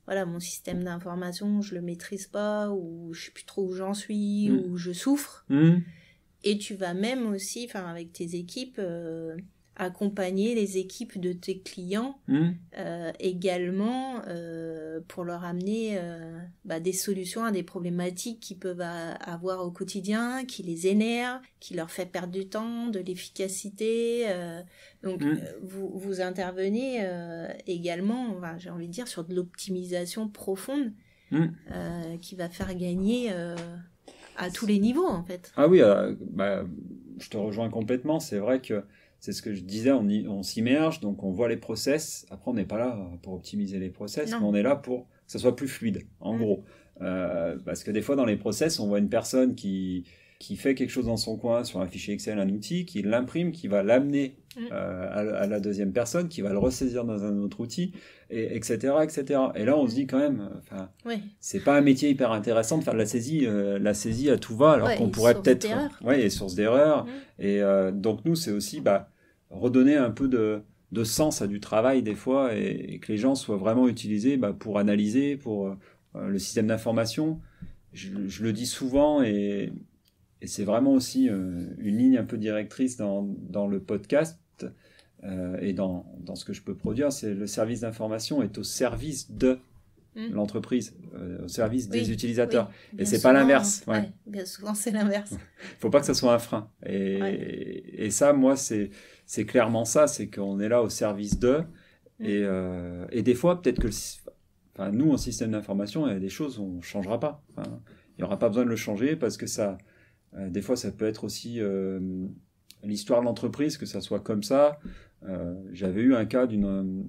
mon système d'information, je le maîtrise pas, ou je sais plus trop où j'en suis, ou je souffre. Et tu vas même aussi, avec tes équipes, accompagner les équipes de tes clients également pour leur amener des solutions à des problématiques qu'ils peuvent avoir au quotidien, qui les énervent, qui leur fait perdre du temps, de l'efficacité. Donc vous intervenez également, j'ai envie de dire, sur de l'optimisation profonde qui va faire gagner à tous les niveaux, en fait. Ah oui, je te rejoins complètement. C'est vrai que c'est ce que je disais, on s'immerge, donc on voit les process. Après, on n'est pas là pour optimiser les process, mais on est là pour que ça soit plus fluide, en gros. Parce que des fois, dans les process, on voit une personne qui fait quelque chose dans son coin sur un fichier Excel, un outil, qui l'imprime, qui va l'amener à la deuxième personne, qui va le ressaisir dans un autre outil, etc., etc. Et là, on se dit quand même, c'est pas un métier hyper intéressant de faire de la saisie à tout va, alors qu'on pourrait peut-être... et source d'erreur. Et donc nous, c'est aussi redonner un peu de sens à du travail des fois et que les gens soient vraiment utilisés pour analyser, pour le système d'information. Je le dis souvent et c'est vraiment aussi une ligne un peu directrice dans le podcast et dans ce que je peux produire, c'est le service d'information est au service de l'entreprise, au service des utilisateurs. Et c'est pas l'inverse. Ouais, bien souvent, c'est l'inverse. Il faut pas que ça soit un frein. Et ça, moi, c'est clairement ça, c'est qu'on est là au service d'eux. Et des fois, peut-être que nous, en système d'information, il y a des choses où on ne changera pas. Il n'y aura pas besoin de le changer parce que ça, des fois, ça peut être aussi l'histoire de l'entreprise, que ça soit comme ça. J'avais eu un cas d'une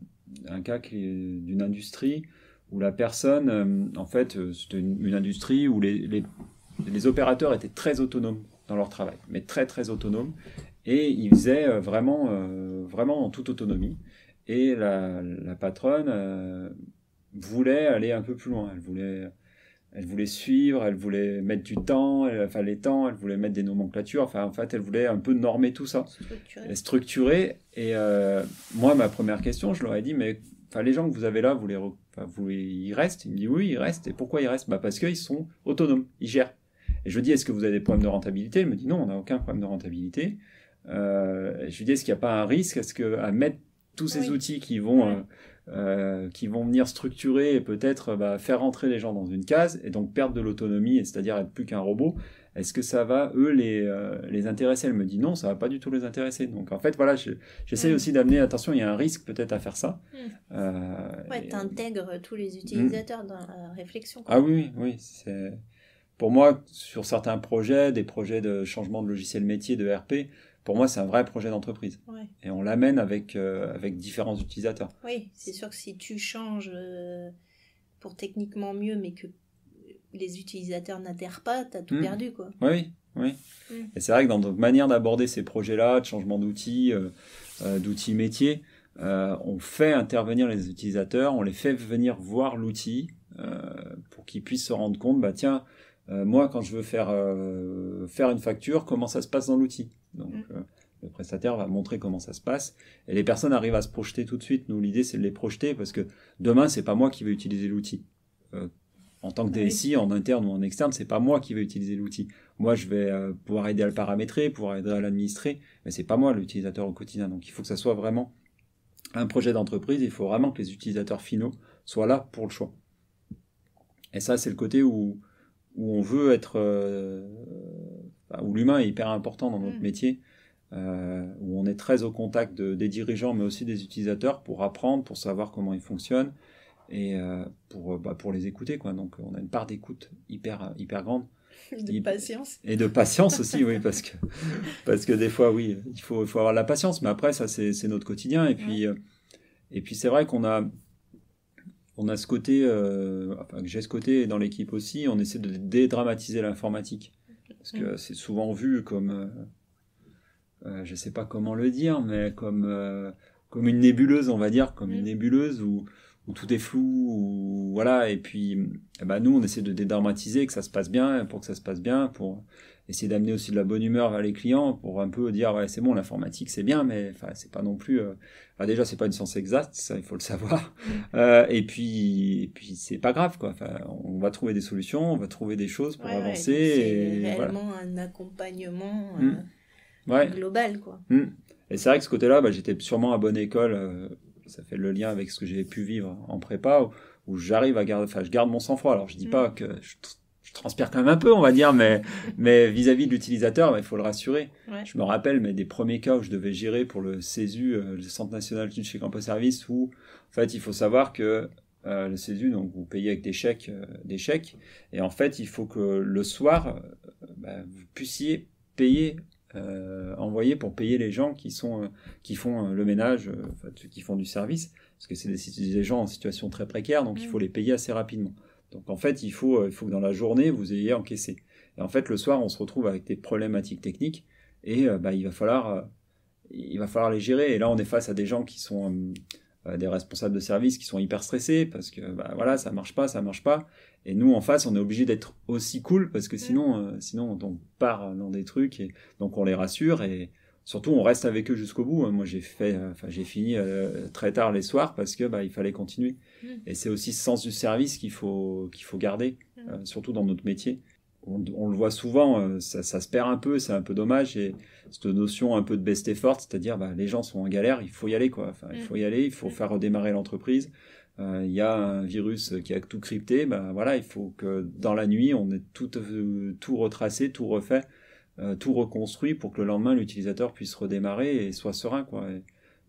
industrie où la personne, en fait, c'était une industrie où les opérateurs étaient très autonomes dans leur travail, mais très très autonomes, et ils faisaient vraiment en toute autonomie. Et la patronne voulait aller un peu plus loin. Elle voulait suivre, elle voulait mettre du temps, les temps, elle voulait mettre des nomenclatures. En fait, elle voulait un peu normer tout ça, structurer. Et moi, ma première question, je leur ai dit, mais les gens que vous avez là, ils restent? Il me dit oui, ils restent. Et pourquoi ils restent? Parce qu'ils sont autonomes, ils gèrent. Et je lui dis, est-ce que vous avez des problèmes de rentabilité? Il me dit non, on n'a aucun problème de rentabilité. Je lui dis, est-ce qu'il n'y a pas un risque à mettre tous ces outils qui vont venir structurer et peut-être faire rentrer les gens dans une case et donc perdre de l'autonomie, c'est-à-dire être plus qu'un robot? Est-ce que ça va, eux, les intéresser? Elle me dit non, ça va pas du tout les intéresser. Donc en fait, voilà, j'essaie aussi d'amener, attention, il y a un risque peut-être à faire ça. T'intègres tous les utilisateurs dans la réflexion. Ah oui, c'est... Pour moi, sur certains projets, des projets de changement de logiciel métier, de RP, pour moi, c'est un vrai projet d'entreprise. Ouais. Et on l'amène avec différents utilisateurs. Oui, c'est sûr que si tu changes pour techniquement mieux, mais que les utilisateurs n'adhèrent pas, tu as tout perdu, quoi. Oui. Et c'est vrai que dans notre manière d'aborder ces projets-là, de changement d'outils métiers, on fait intervenir les utilisateurs, on les fait venir voir l'outil pour qu'ils puissent se rendre compte, tiens, moi, quand je veux faire une facture, comment ça se passe dans l'outil? Donc, le prestataire va montrer comment ça se passe. Et les personnes arrivent à se projeter tout de suite. Nous, l'idée, c'est de les projeter parce que demain, c'est pas moi qui vais utiliser l'outil. En tant que DSI, en interne ou en externe, c'est pas moi qui vais utiliser l'outil. Moi, je vais pouvoir aider à le paramétrer, pouvoir aider à l'administrer, mais c'est pas moi l'utilisateur au quotidien. Donc, il faut que ça soit vraiment un projet d'entreprise. Il faut vraiment que les utilisateurs finaux soient là pour le choix. Et ça, c'est le côté où on veut être... où l'humain est hyper important dans notre métier, où on est très au contact des dirigeants, mais aussi des utilisateurs pour apprendre, pour savoir comment ils fonctionnent, et pour les écouter, quoi. Donc, on a une part d'écoute hyper grande. Patience. Et de patience aussi, oui, parce que des fois, oui, il faut avoir de la patience, mais après, ça, c'est notre quotidien. Et puis c'est vrai qu'on a ce côté, que j'ai ce côté dans l'équipe aussi, on essaie de dédramatiser l'informatique. Parce que c'est souvent vu comme, je sais pas comment le dire, mais comme une nébuleuse, on va dire, comme une nébuleuse où tout est flou, voilà. Et puis, nous, on essaie de dédramatiser, que ça se passe bien, pour que ça se passe bien, pour essayer d'amener aussi de la bonne humeur vers les clients, pour un peu dire, ouais, c'est bon, l'informatique, c'est bien, mais c'est pas non plus... déjà, c'est pas une science exacte, ça, il faut le savoir. Et puis c'est pas grave, quoi. On va trouver des solutions, on va trouver des choses pour avancer. C'est réellement un accompagnement global, quoi. Et c'est vrai que ce côté-là, j'étais sûrement à bonne école. Ça fait le lien avec ce que j'ai pu vivre en prépa, où j'arrive à garder... je garde mon sang-froid. Alors, je dis pas que... Je transpire quand même un peu, on va dire, mais vis-à-vis de l'utilisateur, il faut le rassurer. Ouais. Je me rappelle des premiers cas où je devais gérer pour le CESU, le Centre National d'Études chez Campos Service, où en fait, il faut savoir que le CESU, donc vous payez avec des chèques, et en fait, il faut que le soir, vous puissiez payer, envoyer pour payer les gens qui font le ménage, qui font du service, parce que c'est des gens en situation très précaire, donc il faut les payer assez rapidement. Donc en fait, il faut que dans la journée, vous ayez encaissé. Et en fait, le soir, on se retrouve avec des problématiques techniques et il va falloir les gérer. Et là, on est face à des gens qui sont des responsables de service qui sont hyper stressés parce que ça marche pas. Et nous, en face, on est obligé d'être aussi cool parce que sinon on part dans des trucs et donc on les rassure et surtout, on reste avec eux jusqu'au bout. Moi, j'ai fini très tard les soirs parce que il fallait continuer. Et c'est aussi ce sens du service qu'il faut garder, surtout dans notre métier. On le voit souvent, ça se perd un peu, c'est un peu dommage. Et cette notion un peu de best effort, c'est-à-dire les gens sont en galère, il faut y aller, quoi. Enfin, il faut y aller, il faut faire redémarrer l'entreprise. Il y a un virus qui a tout crypté, voilà, il faut que dans la nuit, on ait tout retracé, tout refait, tout reconstruit pour que le lendemain, l'utilisateur puisse redémarrer et soit serein, quoi.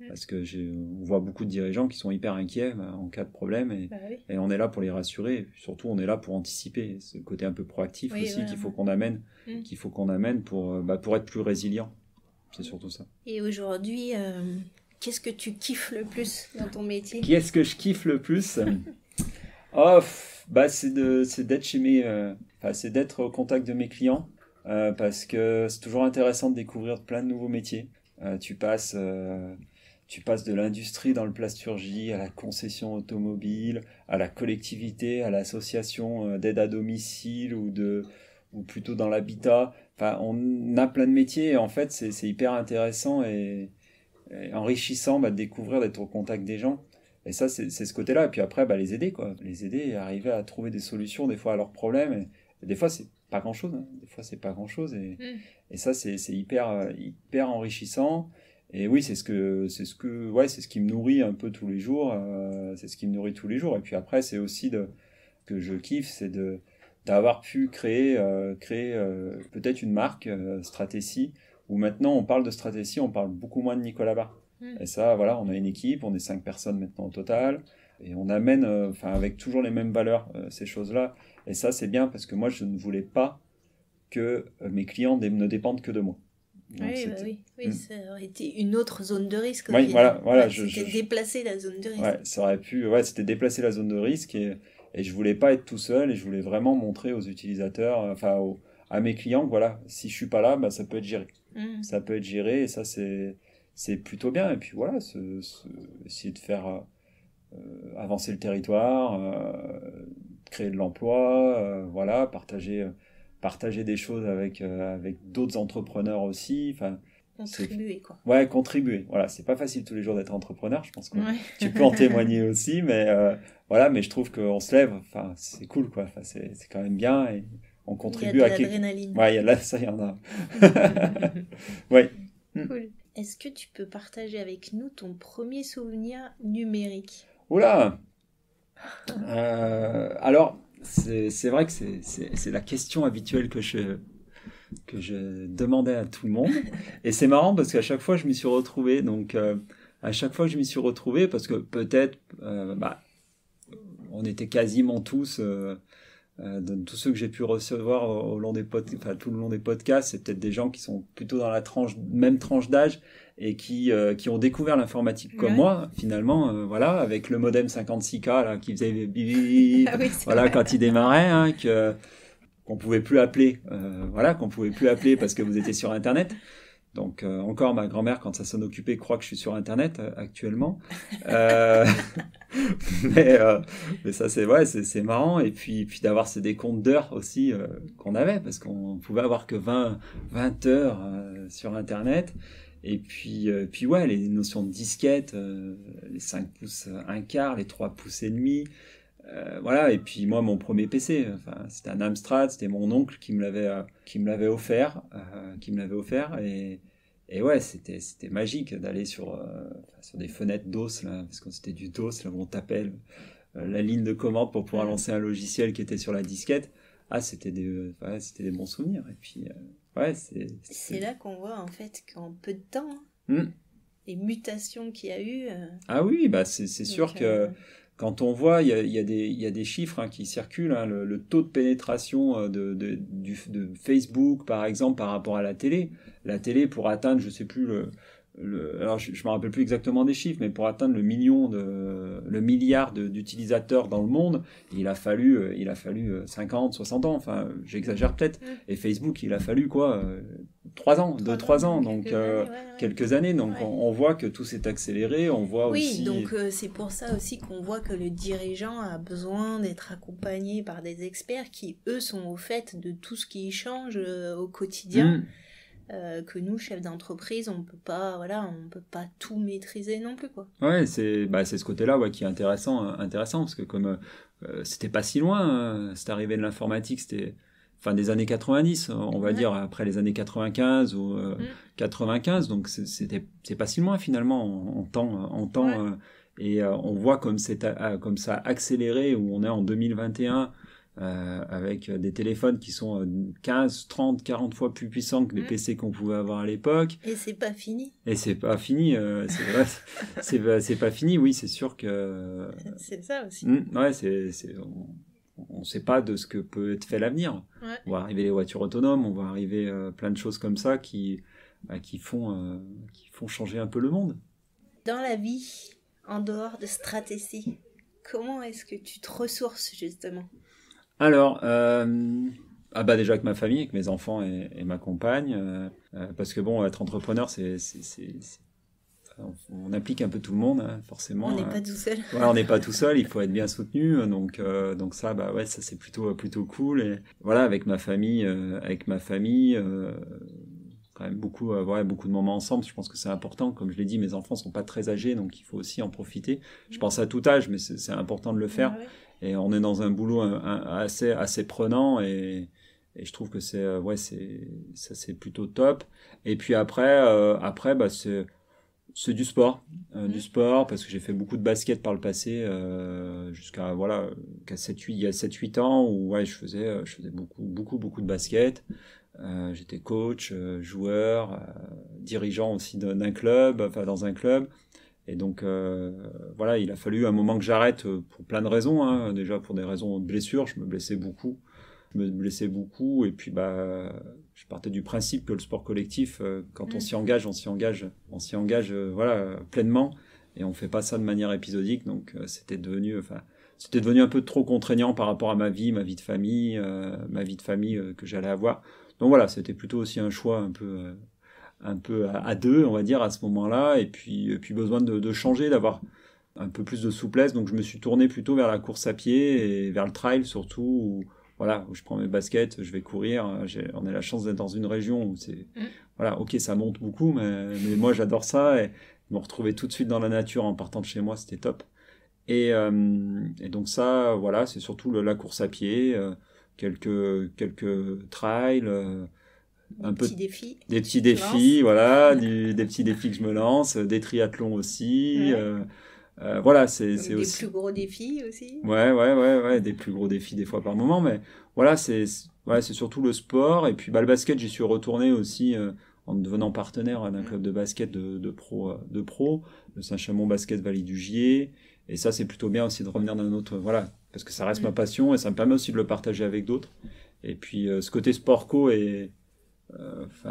Parce que on voit beaucoup de dirigeants qui sont hyper inquiets en cas de problème et on est là pour les rassurer. Et surtout, on est là pour anticiper ce côté un peu proactif aussi qu'il faut qu'on amène, pour être plus résilient. C'est surtout ça. Et aujourd'hui, qu'est-ce que tu kiffes le plus dans ton métier ? Qu'est-ce que je kiffe le plus ? C'est d'être c'est d'être au contact de mes clients parce que c'est toujours intéressant de découvrir plein de nouveaux métiers. Tu passes de l'industrie dans le plasturgie à la concession automobile, à la collectivité, à l'association d'aide à domicile ou plutôt dans l'habitat. Enfin, on a plein de métiers et en fait, c'est hyper intéressant et enrichissant de découvrir, d'être au contact des gens. Et ça, c'est ce côté-là. Et puis après, les aider, quoi. Les aider et arriver à trouver des solutions, des fois, à leurs problèmes. Et des fois, c'est pas grand-chose. Des fois, c'est pas grand-chose. Et ça, c'est hyper, hyper enrichissant. Et oui, c'est ce qui me nourrit un peu tous les jours. C'est ce qui me nourrit tous les jours. Et puis après, c'est aussi que je kiffe, c'est d'avoir pu créer peut-être une marque, Stratécie, où maintenant on parle de Stratécie, on parle beaucoup moins de Nicolas Barre. Et ça, voilà, on a une équipe, on est 5 personnes maintenant au total, et on amène, avec toujours les mêmes valeurs, ces choses-là. Et ça, c'est bien parce que moi, je ne voulais pas que mes clients ne dépendent que de moi. Donc, ça aurait été une autre zone de risque. Oui, voilà. C'était déplacer la zone de risque. Ouais, ça aurait pu, c'était déplacer la zone de risque et je voulais pas être tout seul et je voulais vraiment montrer aux utilisateurs, à mes clients que voilà, si je suis pas là, ça peut être géré. Ça peut être géré et ça c'est plutôt bien. Et puis voilà, essayer de faire avancer le territoire, créer de l'emploi, voilà, partager des choses avec d'autres entrepreneurs aussi. Contribuer, quoi. Ouais, contribuer. Voilà, c'est pas facile tous les jours d'être entrepreneur, je pense que tu peux en témoigner aussi, mais voilà, mais je trouve qu'on se lève, c'est cool, quoi. C'est quand même bien et on contribue à quelque chose. Il y a de l'adrénaline. Ça, il y en a. Ouais. Cool. Est-ce que tu peux partager avec nous ton premier souvenir numérique ? Oula. Alors, c'est vrai que c'est la question habituelle que je demandais à tout le monde. Et c'est marrant parce qu'à chaque fois, je m'y suis retrouvé. Donc, à chaque fois que je m'y suis retrouvé, parce que peut-être, on était quasiment tous, de tous ceux que j'ai pu recevoir au long des tout le long des podcasts, c'est peut-être des gens qui sont plutôt dans la même tranche d'âge et qui ont découvert l'informatique comme moi, finalement, voilà, avec le modem 56K là, qui faisait bip, voilà, quand il démarrait, qu'on pouvait plus appeler, parce que vous étiez sur Internet. Donc encore ma grand-mère, quand ça s'en occupait, croit que je suis sur Internet actuellement. Mais ça c'est marrant. Et puis d'avoir ces décomptes d'heures aussi qu'on avait, parce qu'on pouvait avoir que 20 heures sur Internet. Et puis les notions de disquette, les 5 pouces 1/4, les 3 pouces et demi. Voilà, et puis moi mon premier PC, c'était un Amstrad, c'était mon oncle qui me l'avait offert, et ouais, c'était magique d'aller sur des fenêtres DOS là, parce que c'était du DOS là où on tapait la ligne de commande pour pouvoir lancer un logiciel qui était sur la disquette. C'était des bons souvenirs. Et puis c'est là qu'on voit en fait qu'en peu de temps les mutations qu'il y a eu. Ah oui, c'est sûr que quand on voit, il y a des chiffres qui circulent, le taux de pénétration de Facebook, par exemple, par rapport à la télé. La télé, pour atteindre, je ne sais plus, alors je ne me rappelle plus exactement des chiffres, mais pour atteindre le milliard d'utilisateurs dans le monde, il a fallu 50, 60 ans, j'exagère peut-être. Et Facebook, il a fallu 3 ans, donc quelques années. Donc on voit que tout s'est accéléré, on voit aussi... Oui, donc c'est pour ça aussi qu'on voit que le dirigeant a besoin d'être accompagné par des experts qui, eux, sont au fait de tout ce qui change au quotidien. que nous, chefs d'entreprise, on peut pas tout maîtriser non plus, quoi. Ouais, c'est ce côté-là qui est intéressant, parce que comme c'était pas si loin, cette arrivée de l'informatique, c'était fin des années 90, on va dire, après les années 95 ou 95, donc c'est pas si loin finalement en temps. Et on voit comme ça a accéléré, où on est en 2021, avec des téléphones qui sont 15, 30, 40 fois plus puissants que les PC qu'on pouvait avoir à l'époque. Et c'est pas fini. C'est vrai, c'est pas fini, oui, c'est sûr que... C'est ça aussi. On ne sait pas de ce que peut être fait l'avenir. Ouais. On va arriver les voitures autonomes, on va arriver plein de choses comme ça qui font changer un peu le monde. Dans la vie, en dehors de Stratecy, comment est-ce que tu te ressources justement ? Alors, déjà avec ma famille, avec mes enfants et ma compagne, parce que bon, être entrepreneur, on implique un peu tout le monde, forcément. On n'est pas tout seul. On n'est pas tout seul, il faut être bien soutenu. Donc ça, ça c'est plutôt cool. Et voilà, avec ma famille, quand même beaucoup de moments ensemble. Je pense que c'est important. Comme je l'ai dit, mes enfants sont pas très âgés, donc il faut aussi en profiter. Je pense à tout âge, mais c'est important de le faire. Ouais. Et on est dans un boulot assez prenant, et je trouve que c'est plutôt top. Et puis après, c'est du sport, parce que j'ai fait beaucoup de basket par le passé, jusqu'à il y a 7-8 ans, où je faisais beaucoup de basket. J'étais coach, joueur, dirigeant aussi dans un club. Et donc il a fallu un moment que j'arrête, pour plein de raisons, déjà pour des raisons de blessures. Je me blessais beaucoup, et puis je partais du principe que le sport collectif, quand on s'y engage pleinement, et on fait pas ça de manière épisodique. Donc c'était devenu un peu trop contraignant par rapport à ma vie de famille que j'allais avoir. Donc voilà, c'était plutôt aussi un choix un peu à deux, on va dire, à ce moment-là, et puis besoin de changer, d'avoir un peu plus de souplesse. Donc je me suis tourné plutôt vers la course à pied et vers le trail surtout, où je prends mes baskets, je vais courir. On a la chance d'être dans une région où ça monte beaucoup, mais moi j'adore ça, et me retrouver tout de suite dans la nature en partant de chez moi, c'était top. Et donc ça, c'est surtout la course à pied, quelques trails, des petits défis, des petits défis que je me lance, des triathlons aussi. C'est aussi des plus gros défis aussi. Des plus gros défis des fois par moment, mais c'est surtout le sport. Et puis le basket, j'y suis retourné aussi, en devenant partenaire d'un club de basket de pro, le Saint-Chamond Basket Vallée du Gier. Et ça, c'est plutôt bien aussi de revenir d'un autre, parce que ça reste ma passion, et ça me permet aussi de le partager avec d'autres. Et puis ce côté sport-co est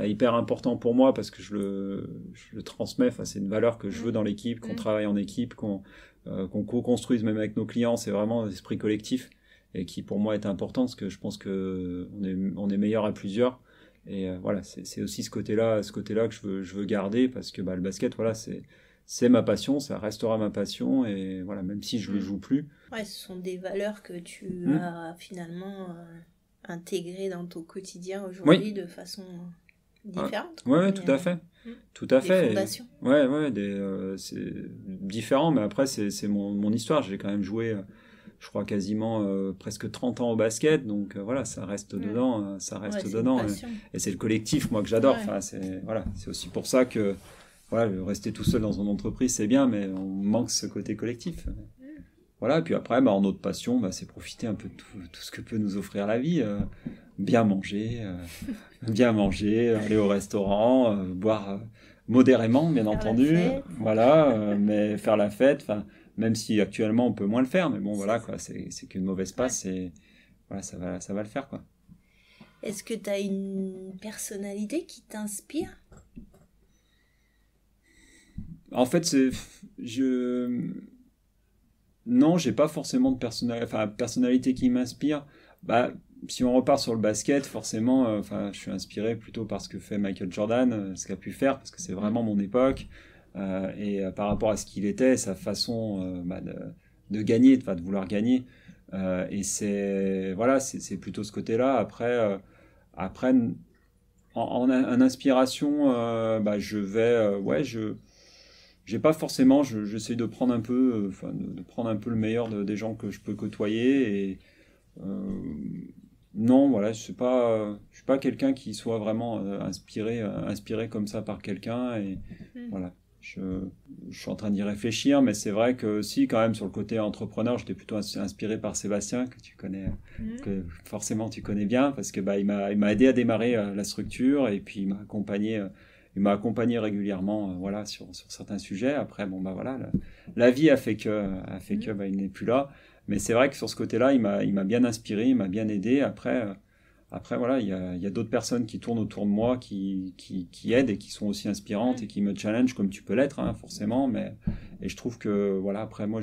hyper important pour moi, parce que je le transmets. C'est une valeur que je veux dans l'équipe, qu'on travaille en équipe, qu'on co-construise même avec nos clients. C'est vraiment l'esprit collectif, et qui pour moi est important, parce que je pense que on est meilleur à plusieurs. Et c'est aussi ce côté-là que je veux garder, parce que le basket, c'est ma passion, ça restera ma passion, et même si je le joue plus. Ouais, ce sont des valeurs que tu as finalement intégrées dans ton quotidien aujourd'hui, de façon différente. Oui, tout à fait. Tout à fait. Des fondations. C'est différent, mais après c'est mon histoire. J'ai quand même joué, je crois quasiment presque 30 ans au basket, donc ça reste dedans, et c'est le collectif, moi, que j'adore. C'est aussi pour ça que rester tout seul dans une entreprise, c'est bien, mais on manque ce côté collectif. Et puis après, en autre passion, c'est profiter un peu de tout ce que peut nous offrir la vie. Bien manger, aller au restaurant, boire modérément, bien entendu. Mais faire la fête, même si actuellement on peut moins le faire, mais bon, c'est qu'une mauvaise passe, et ça va le faire, quoi. Est-ce que tu as une personnalité qui t'inspire ? En fait, non, j'ai pas forcément de personnalité qui m'inspire. Si on repart sur le basket, forcément, je suis inspiré plutôt par ce que fait Michael Jordan, ce qu'a pu faire, parce que c'est vraiment mon époque, et par rapport à ce qu'il était, sa façon de gagner, de vouloir gagner, et c'est plutôt ce côté-là. Après, En inspiration, je vais, j'ai pas forcément, j'essaie de prendre un peu, de prendre un peu le meilleur des gens que je peux côtoyer et non, voilà, je suis pas quelqu'un qui soit vraiment inspiré comme ça par quelqu'un et voilà. Je suis en train d'y réfléchir, mais c'est vrai que si, quand même, sur le côté entrepreneur, j'étais plutôt inspiré par Sébastien, que tu connais, que forcément tu connais bien, parce que il m'a aidé à démarrer la structure, et puis il m'a accompagné régulièrement, voilà, sur certains sujets. Après, voilà, la vie a fait que il n'est plus là. Mais c'est vrai que sur ce côté-là, il m'a bien inspiré, il m'a bien aidé. Après, voilà, il y a d'autres personnes qui tournent autour de moi, qui aident et qui sont aussi inspirantes et qui me challengent comme tu peux l'être, hein, forcément. Et je trouve que, voilà, après, moi,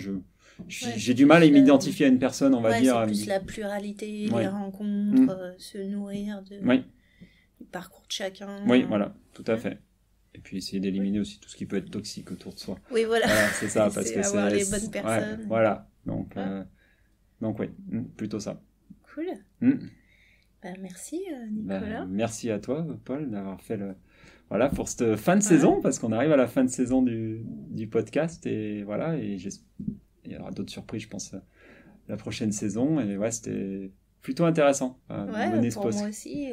j'ai du mal à m'identifier à une personne, on va dire. C'est plus la pluralité, les rencontres, se nourrir du parcours de chacun. Oui, voilà, tout à fait. Et puis essayer d'éliminer aussi tout ce qui peut être toxique autour de soi. Oui, voilà. C'est ça, parce que avoir les bonnes personnes. Ouais, voilà, donc oui, plutôt ça. Cool. Merci Nicolas. Merci à toi Paul d'avoir fait voilà pour cette fin de saison, parce qu'on arrive à la fin de saison du podcast et voilà, et il y aura d'autres surprises je pense la prochaine saison, et ouais, c'était plutôt intéressant pour moi aussi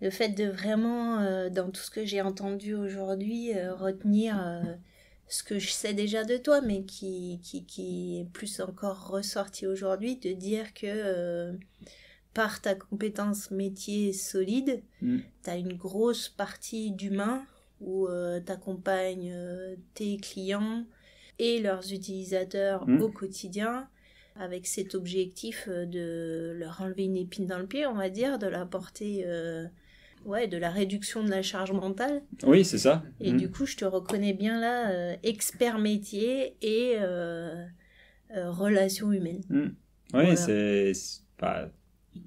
le fait de vraiment dans tout ce que j'ai entendu aujourd'hui retenir ce que je sais déjà de toi, mais qui est plus encore ressorti aujourd'hui, de dire que par ta compétence métier solide, tu as une grosse partie d'humain où tu accompagnes tes clients et leurs utilisateurs au quotidien, avec cet objectif de leur enlever une épine dans le pied, on va dire, de l'apporter, de la réduction de la charge mentale. Oui, c'est ça. Et du coup, je te reconnais bien là, expert métier et relations humaines. Oui, voilà.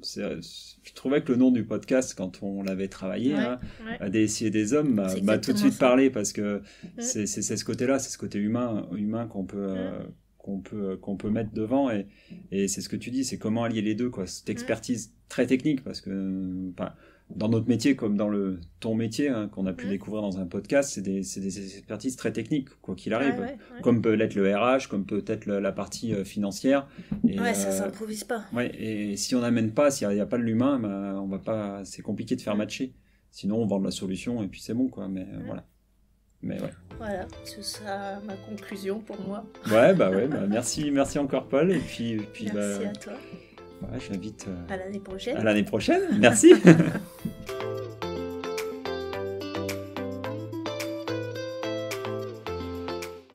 Je trouvais que le nom du podcast, quand on l'avait travaillé, DSI et des hommes, m'a tout de suite parlé, parce que c'est ce côté-là, c'est ce côté humain qu'on peut mettre devant, et c'est ce que tu dis, c'est comment allier les deux, quoi. Cette expertise très technique, parce que dans notre métier comme dans ton métier, qu'on a pu découvrir dans un podcast, c'est des expertises très techniques, quoi qu'il arrive, comme peut l'être le RH, comme peut être la partie financière. Et, ça s'improvise pas. Et si on n'amène pas, s'il n'y a pas de l'humain, on va pas, c'est compliqué de faire matcher. Sinon, on vend de la solution et puis c'est bon, quoi. Voilà. Voilà, ce sera ma conclusion pour moi. Merci encore Paul, et puis merci à toi. J'invite à l'année prochaine. À l'année prochaine, merci.